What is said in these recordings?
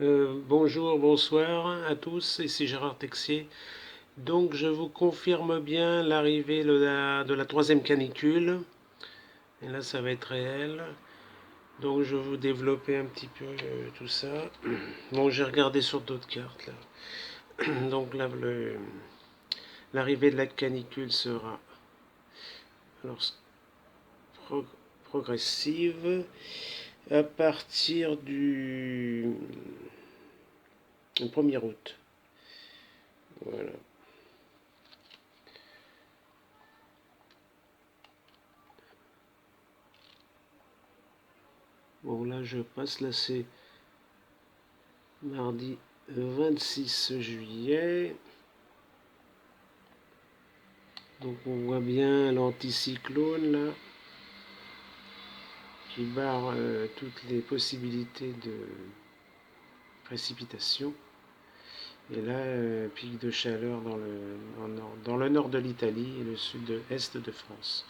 Bonjour, bonsoir à tous, ici Gérard Texier. Donc je vous confirme bien l'arrivée de la troisième canicule. Et là ça va être réel. Donc je vais vous développer un petit peu tout ça. Bon, j'ai regardé sur d'autres cartes là. Donc là l'arrivée de la canicule sera alors, pro- progressive à partir du 1er août. Voilà. Bon, là, je passe, là, c'est mardi 26 juillet. Donc, on voit bien l'anticyclone, là, qui barre toutes les possibilités de précipitation. Et là, pic de chaleur dans le nord de l'Italie et le sud-est de France.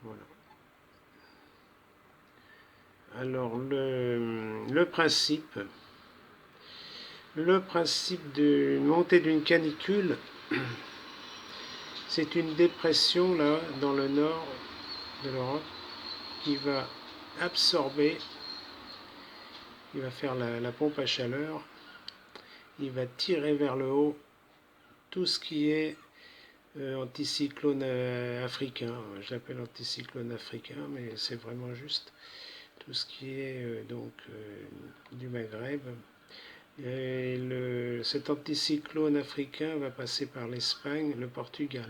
Voilà. Alors, le principe de montée d'une canicule, c'est une dépression là dans le nord de l'Europe qui va absorber, il va faire la pompe à chaleur, il va tirer vers le haut tout ce qui est anticyclone africain. Je l'appelle anticyclone africain, mais c'est vraiment juste tout ce qui est du Maghreb. Et cet anticyclone africain va passer par l'Espagne, le Portugal.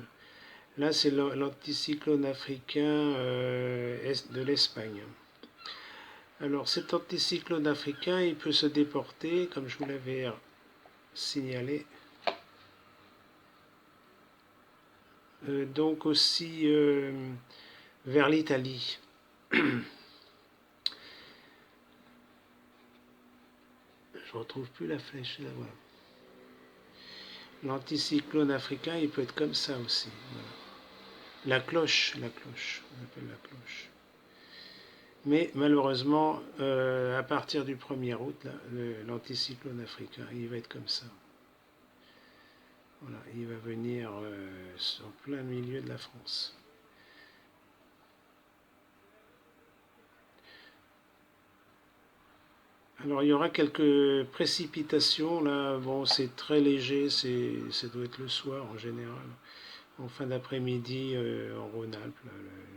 Là, c'est l'anticyclone africain est de l'Espagne. Alors, cet anticyclone africain, il peut se déporter, comme je vous l'avais signalé, donc aussi vers l'Italie. Je ne retrouve plus la flèche là, voilà. L'anticyclone africain, il peut être comme ça aussi. Voilà. La cloche, on appelle la cloche. Mais malheureusement, à partir du 1er août, l'anticyclone africain, il va être comme ça. Voilà, il va venir en plein milieu de la France. Alors il y aura quelques précipitations là, bon c'est très léger, ça doit être le soir en général, en fin d'après-midi en Rhône-Alpes,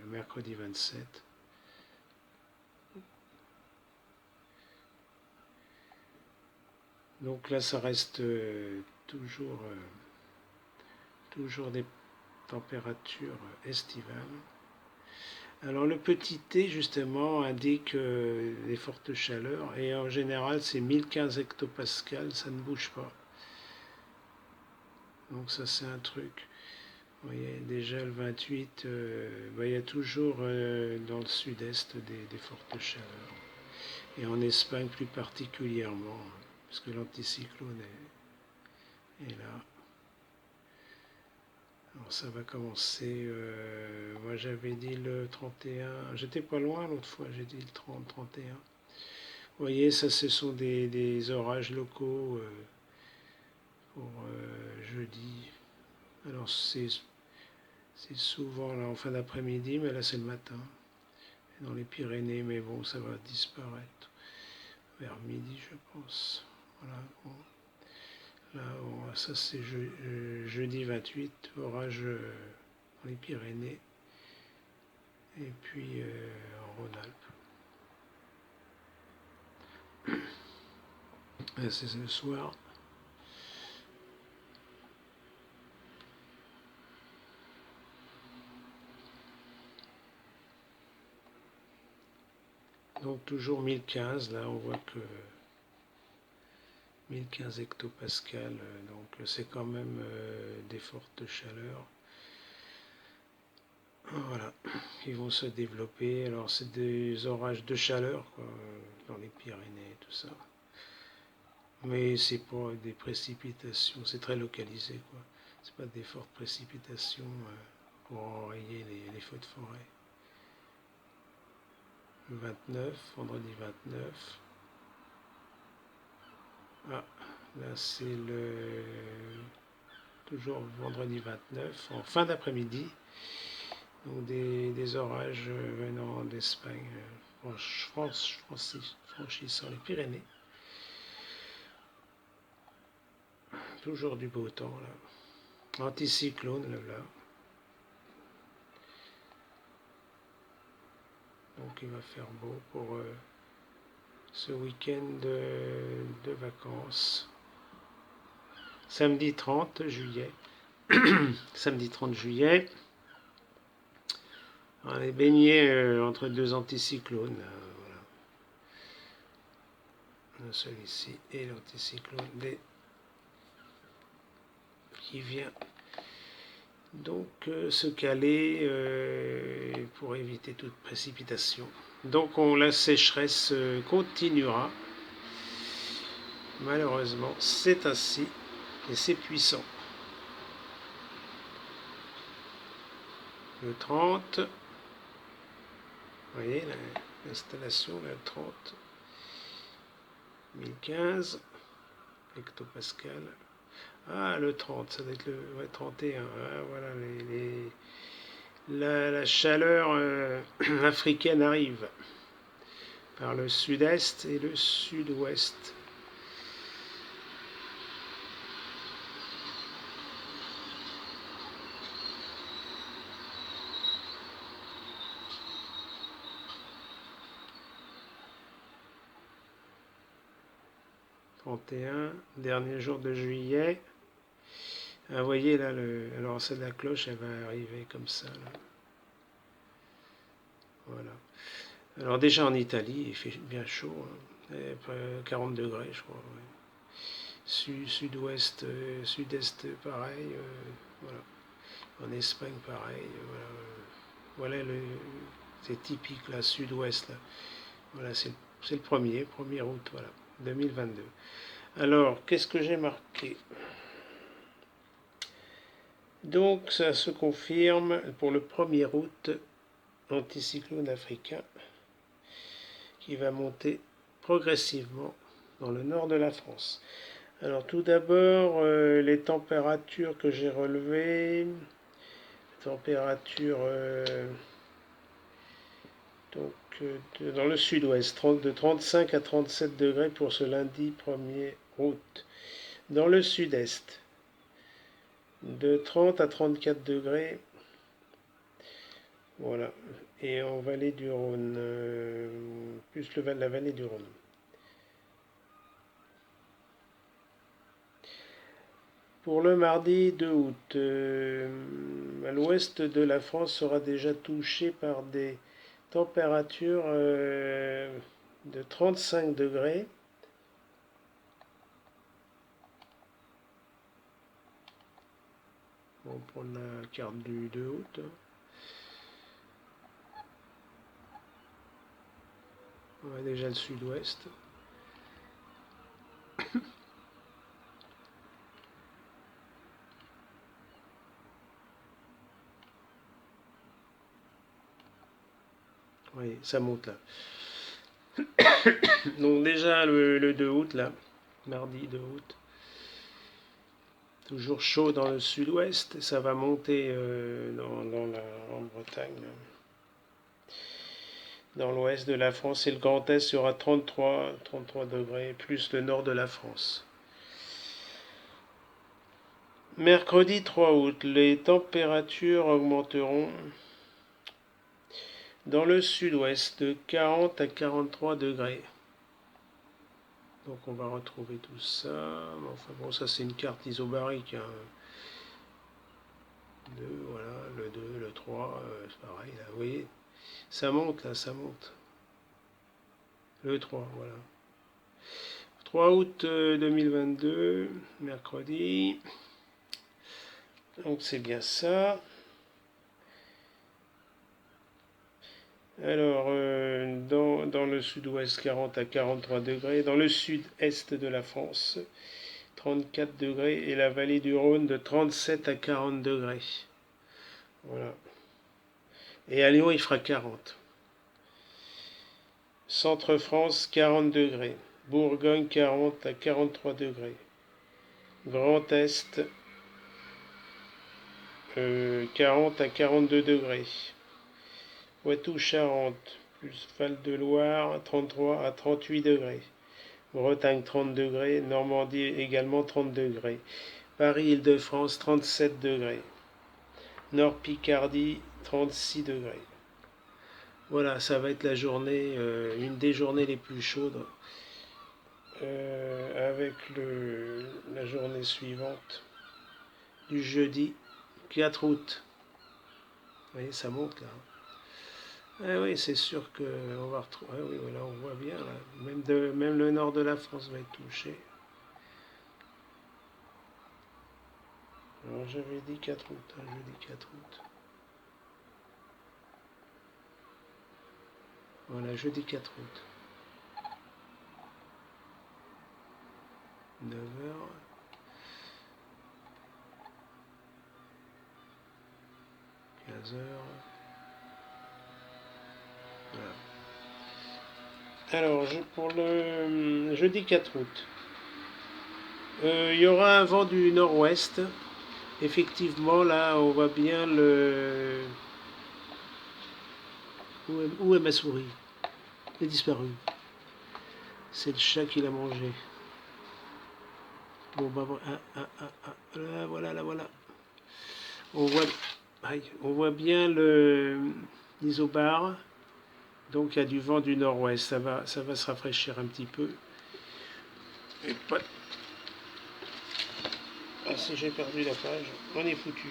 le mercredi 27. Donc là ça reste toujours des températures estivales. Alors le petit T justement indique des fortes chaleurs et en général c'est 1015 hectopascales, ça ne bouge pas. Donc ça c'est un truc. Vous voyez, déjà le 28, il y a toujours dans le sud-est des fortes chaleurs. Et en Espagne plus particulièrement, parce que l'anticyclone est là. Alors ça va commencer, moi j'avais dit le 31, j'étais pas loin l'autre fois, j'ai dit le 30, 31. Vous voyez, ça ce sont des orages locaux pour jeudi. Alors c'est souvent là en fin d'après-midi, mais là c'est le matin, dans les Pyrénées, mais bon, ça va disparaître vers midi, je pense. Voilà, bon. Là, ça c'est jeudi 28, orage dans les Pyrénées, et puis en Rhône-Alpes. C'est le soir. Donc toujours 1015, là on voit que 1015 hectopascales, donc c'est quand même des fortes chaleurs. Voilà, ils vont se développer. Alors c'est des orages de chaleur quoi, dans les Pyrénées, tout ça. Mais c'est pas des précipitations, c'est très localisé quoi. C'est pas des fortes précipitations pour enrayer les feux de forêt. Le 29, vendredi 29. Ah, là c'est le toujours vendredi 29, en fin d'après-midi. Donc des orages venant d'Espagne, franchissant les Pyrénées. Toujours du beau temps là. Anticyclone là. Donc il va faire beau pour ce week-end de vacances. Samedi 30 juillet. Samedi 30 juillet. On est baigné entre deux anticyclones. Voilà. Celui-ci et l'anticyclone qui vient donc se caler pour éviter toute précipitation. Donc la sécheresse continuera. Malheureusement, c'est ainsi et c'est puissant. Le 30, vous voyez l'installation, le 30, 1015 hectopascal. Ah, le 30, ça doit être le 31. Ah, voilà, la chaleur africaine arrive par le sud-est et le sud-ouest. Dernier jour de juillet. Ah, vous voyez là, alors c'est la cloche, elle va arriver comme ça. Là. Voilà. Alors déjà en Italie, il fait bien chaud, hein. 40 degrés je crois. Ouais. Sud-ouest, sud-est pareil. Voilà. En Espagne pareil. Voilà, c'est typique là, sud-ouest là. Voilà, c'est le 1er août, voilà, 2022. Alors, qu'est-ce que j'ai marqué? Donc, ça se confirme pour le 1er août, anticyclone africain qui va monter progressivement dans le nord de la France. Alors, tout d'abord, les températures que j'ai relevées. Température dans le sud-ouest, de 35 à 37 degrés pour ce lundi 1er août. Dans le sud-est, de 30 à 34 degrés. Voilà. Et en vallée du Rhône, plus la vallée du Rhône. Pour le mardi 2 août, l'ouest de la France sera déjà touché par des températures de 35 degrés. On va prendre la carte du 2 août. On voit déjà le sud-ouest. Oui, ça monte là. Donc déjà le 2 août là, mardi 2 août. Toujours chaud dans le sud-ouest, ça va monter en Bretagne. Dans l'ouest de la France et le Grand Est sera 33 degrés, plus le nord de la France. Mercredi 3 août, les températures augmenteront dans le sud-ouest de 40 à 43 degrés. Donc on va retrouver tout ça. Enfin bon, ça c'est une carte isobarique. Hein. Voilà, le 2, le 3, c'est pareil. Là, vous voyez, ça monte là, ça monte. Le 3, voilà. 3 août 2022, mercredi. Donc c'est bien ça. Alors, dans le sud-ouest, 40 à 43 degrés. Dans le sud-est de la France, 34 degrés. Et la vallée du Rhône, de 37 à 40 degrés. Voilà. Et à Lyon, il fera 40. Centre-France, 40 degrés. Bourgogne 40 à 43 degrés. Grand Est 40 à 42 degrés. Poitou-Charentes plus Val-de-Loire 33 à 38 degrés. Bretagne 30 degrés. Normandie également 30 degrés. Paris-Île-de-France 37 degrés. Nord-Picardie 36 degrés. Voilà, ça va être la journée, une des journées les plus chaudes, avec la journée suivante du jeudi 4 août. Vous voyez, ça monte là. Ah oui, c'est sûr qu'on va retrouver. Ah oui, voilà, on voit bien là. Même le nord de la France va être touché. Alors j'avais dit 4 août, hein, jeudi 4 août. Voilà, jeudi 4 août. 9h. 15h. Voilà. Alors, pour le jeudi 4 août, il y aura un vent du nord-ouest. Effectivement, là, on voit bien le... Où est ma souris? Elle est disparue. C'est le chat qui l'a mangé. Bon, bah, là, voilà, là, voilà. On voit bien l'isobar. Donc, il y a du vent du nord-ouest. Ça va se rafraîchir un petit peu. Et pas... Ah, si j'ai perdu la page, on est foutu.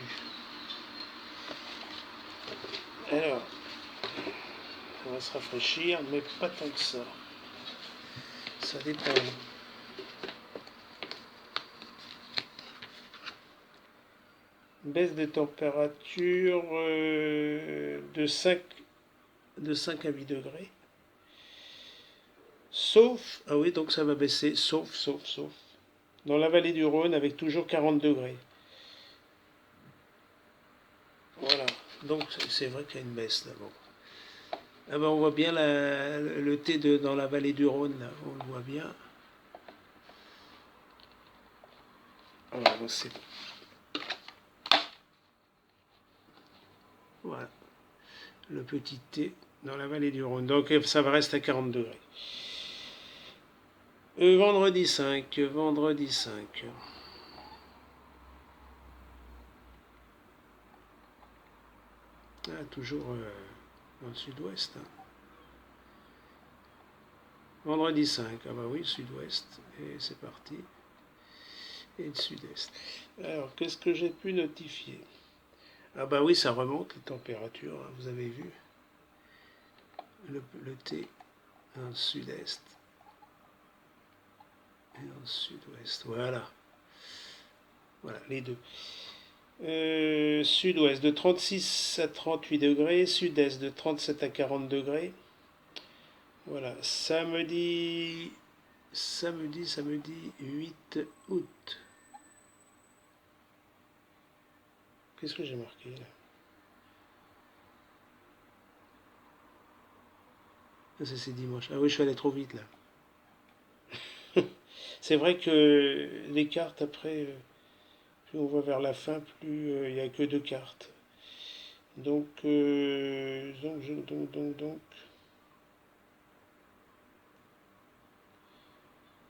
Alors, ça va se rafraîchir, mais pas tant que ça. Ça dépend. Baisse de température de 5 à 8 degrés. Sauf, ah oui, donc ça va baisser, sauf, dans la vallée du Rhône avec toujours 40 degrés. Voilà, donc c'est vrai qu'il y a une baisse là. Bon. Ah ben on voit bien le thé dans la vallée du Rhône, là, on le voit bien. Voilà, donc c'est... Voilà, le petit thé dans la vallée du Rhône. Donc ça va rester à 40 degrés. Vendredi 5. Ah, toujours dans le sud-ouest. Hein. Vendredi 5. Ah bah oui, sud-ouest. Et c'est parti. Et le sud-est. Alors, qu'est-ce que j'ai pu notifier? Ah bah oui, ça remonte les températures, hein, vous avez vu. Le thé dans le sud-est. Et dans le sud-ouest. Voilà. Voilà, les deux. Sud-ouest de 36 à 38 degrés, sud-est de 37 à 40 degrés. Voilà, samedi 8 août. Qu'est-ce que j'ai marqué là? C'est dimanche. Ah oui, je suis allé trop vite là. C'est vrai que les cartes après, plus on va vers la fin, plus il n'y a que 2 cartes. Donc,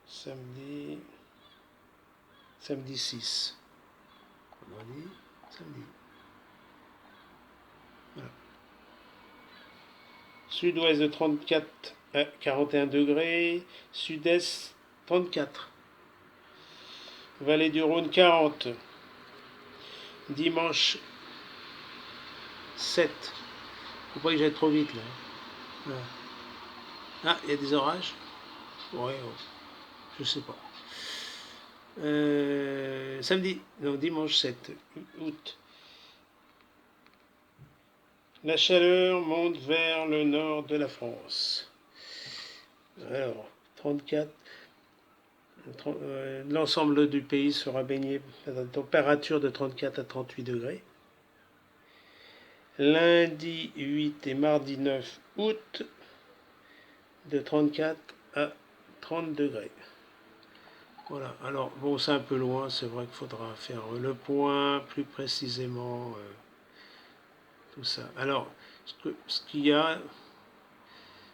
samedi 6. Vendredi, samedi. Voilà. Sud-ouest de 34 à 41 degrés, sud-est 34. Vallée du Rhône 40. Dimanche 7. Faut pas que j'aille trop vite là. Voilà. Ah, il y a des orages? Ouais, oh, je sais pas. Samedi, non, dimanche 7 août. La chaleur monte vers le nord de la France. Alors, 34. L'ensemble du pays sera baigné à une température de 34 à 38 degrés. Lundi 8 et mardi 9 août, de 34 à 30 degrés. Voilà, alors bon, c'est un peu loin, c'est vrai qu'il faudra faire le point plus précisément, tout ça. Alors, ce qu'il y a,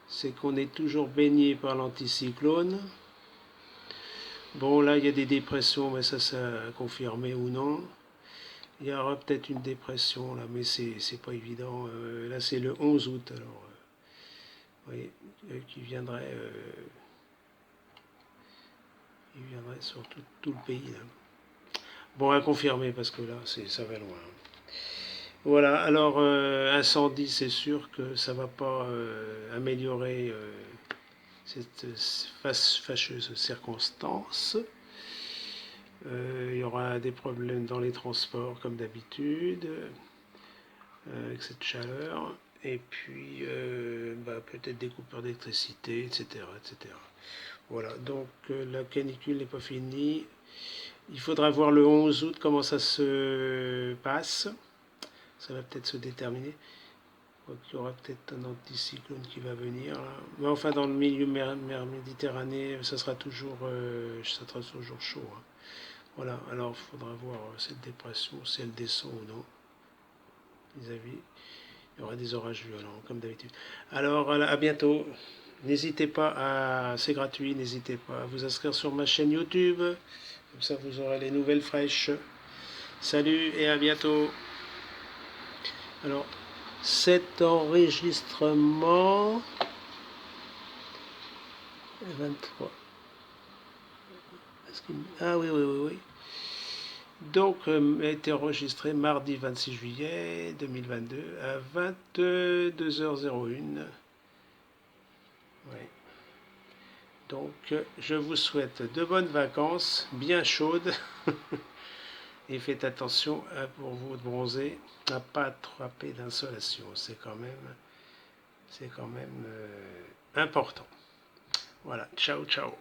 c'est qu'on est toujours baigné par l'anticyclone. Bon, là, il y a des dépressions, mais ça a confirmé ou non. Il y aura peut-être une dépression, là, mais c'est pas évident. Là, c'est le 11 août, alors, vous voyez, qui viendrait, il viendrait sur tout le pays, là. Bon, à confirmer, parce que là, ça va loin. Voilà, alors, incendie, c'est sûr que ça va pas améliorer cette fâcheuse circonstance. Il y aura des problèmes dans les transports comme d'habitude, avec cette chaleur, et puis peut-être des coupures d'électricité, etc., etc. Voilà, donc la canicule n'est pas finie. Il faudra voir le 11 août comment ça se passe. Ça va peut-être se déterminer. Il y aura peut-être un anticyclone qui va venir. Là. Mais enfin, dans le milieu mer Méditerranée, ça sera toujours chaud. Hein. Voilà, alors il faudra voir cette dépression, si elle descend ou non. Vis-à-vis, il y aura des orages violents, comme d'habitude. Alors, à bientôt. N'hésitez pas c'est gratuit, n'hésitez pas à vous inscrire sur ma chaîne YouTube. Comme ça, vous aurez les nouvelles fraîches. Salut et à bientôt. Alors, cet enregistrement 23. Ah oui, oui, oui, oui. Donc, a été enregistré mardi 26 juillet 2022 à 22h01. Oui. Donc, je vous souhaite de bonnes vacances, bien chaudes. Et faites attention pour vous bronzer, à ne pas attraper d'insolation. C'est quand même important. Voilà, ciao, ciao.